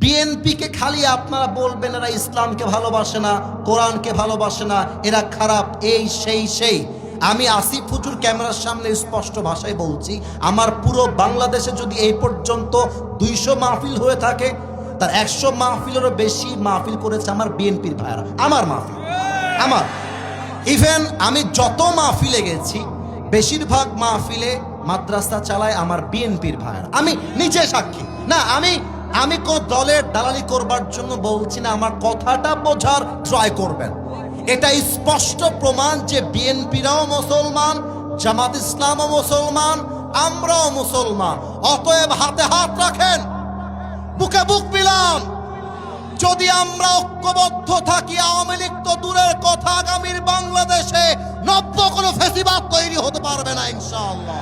বিএনপিকে খালি আপনারা বলবেন এরা ইসলামকে ভালোবাসে না, কোরআনকে ভালোবাসে না, এরা খারাপ, এই সেই। আমি আসিফ হুজুর ক্যামেরার সামনে স্পষ্ট ভাষায় বলছি, আমার পুরো বাংলাদেশে যদি এই পর্যন্ত 200 মাহফিল হয়ে থাকে, তার 100 মাহফিলেরও বেশি মাহফিল করেছে আমার বিএনপির ভাইরা। আমার মাহফিল, আমার ইভেন আমি যত মাহফিলে গেছি বেশিরভাগ মাহফিলে মাদ্রাসা চালায় আমার বিএনপির ভাইরা। আমি নিজে সাক্ষী। না, আমি কোন দলের দালালি করবার জন্য বলছি না, আমার কথাটা বোঝার ট্রাই করবেন। এটা স্পষ্ট প্রমাণ যে বিএনপিরাও মুসলমান, জামাত ইসলামও মুসলমান, আমরাও মুসলমান। অতএব হাতে হাত রাখেন, বুকে বুক মিলান। যদি আমরা ঐক্যবদ্ধ থাকি, আওয়ামী লীগ তো দূরের কথা, আগামীর বাংলাদেশে নব্য কোনো ফেসিবাদ তৈরি হতে পারবে না ইনশাআল্লাহ।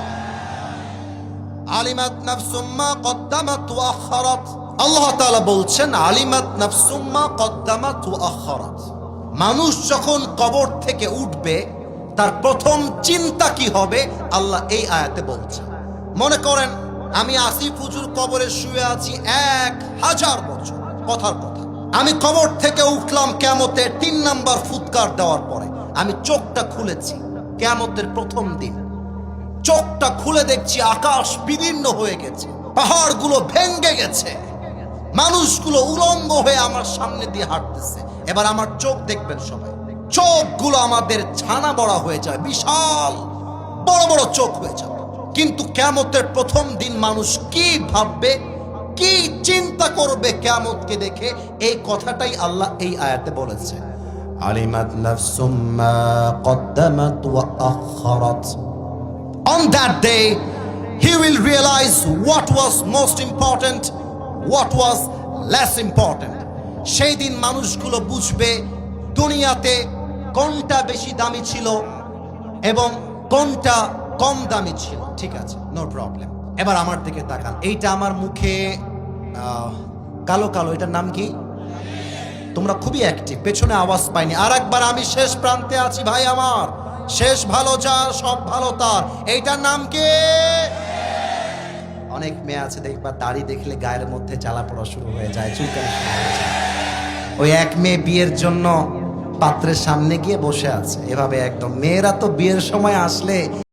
আলিমাত নাফসুম মা কদ্দামাত ওয়া আখারাত। আল্লাহ তাআলা বলছেন আলিমাত নাফসুম মা কদ্দামাত ওয়া আখারাত। মানুষ যখন কবর থেকে উঠবে তার প্রথম চিন্তা কি হবে আল্লাহ এই আয়াতে বলছেন। মনে করেন আমি আসিফ হুজুর কবরে শুয়ে আছি 1000 বছর, কথার কথা। আমি কবর থেকে উঠলাম কিয়ামতের 3 নাম্বার ফুৎকার দেওয়ার পরে। আমি চোখটা খুলেছি কিয়ামতের প্রথম দিন। চোখটা খুলে দেখছি আকাশ বিদীর্ণ হয়ে গেছে, পাহাড়গুলো ভেঙে গেছে, মানুষগুলো উলঙ্গ হয়ে আমার সামনে দিয়ে হাঁটতেছে। এবার আমার চোখ দেখবেন সবাই, চোখগুলো আমাদের ছানা বড়া হয়ে যায়, বিশাল বড় বড় চোখ হয়ে যাবে। কিন্তু কিয়ামতের প্রথম দিন মানুষ কি ভাববে, কি চিন্তা করবে কিয়ামতকে দেখে, এই কথাটাই আল্লাহ এই আয়াতে বলেছে, আলিমাত নাফসুম মা কদ্দামাত ওয়া আখারাত। On that day, he will realize what was most important, what was less important. সেই দিন মানুষগুলো বুঝবে দুনিয়াতে কোনটা বেশি দামি ছিল এবং কোনটা কম দামি ছিল। ঠিক আছে, নো প্রবলেম। এবার আমার দিকে তাকান, এইটা আমার মুখে কালো কালো, এটার নাম কি? তোমরা খুবই অ্যাক্টিভ, পেছনে আওয়াজ পাইনি। আর একবার, আমি শেষ প্রান্তে আছি ভাই আমার, শেষ ভালো যার সব ভালো তার, এইটার নাম কি? অনেক মেয়ে আছে দেখবা দাড়ি দেখলে গায়ের মধ্যে জ্বালা পড়া শুরু হয়ে যায়, চুলকানি শুরু হয়ে যায়। ওই এক মেয়ে বিয়ের জন্য পাত্রের সামনে গিয়ে বসে আছে এভাবে একদম। মেয়েরা তো বিয়ের সময় আসলে